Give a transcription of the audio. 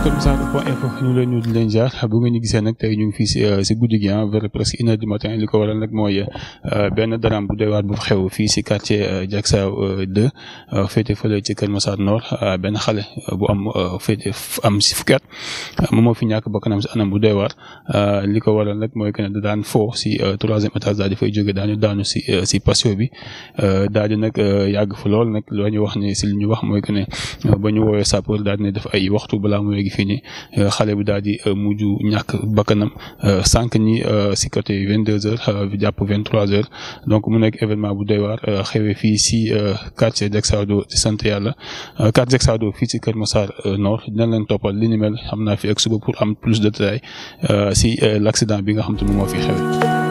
Kër Massar.info ñu ngi leen nuyu di leen jaar bu ngeen ñu gisee nag tey ñu ngi fii si guddi gi vers presque 1h du matin li ko waral nag mooy benn drame bu doy waar bu xew fii si quartier Diacksao 2 féete fële ci Kër Massar Nord benn xale bu am si fukki at moom moo fi ñàkk bakkanam si anam bu doy waar li ko waral nag mooy que ne da daan fo si 3e étage daal di fay jóge daanu si patio bi daal di nag yàgg fa lool nag loo ñu wax ne si li ñu wax mooy que ne ba ñu woowee sapeur daal di def ay waxtu balaa mu yegg fii nii xale bi daal di mujj ñàkk bakkanam sànq ñi si côté 22h jàpp 23h donc mu nekk événement bu doy waar xewee fii si quartier Diacksao di sant yàlla quartier Diacksao fii si Kër Massar Nord dinañ leen toppal li ni mel xam naa fi ak suba pour am plus de détails si l' accident bi nga xam te moom moo fi xewee.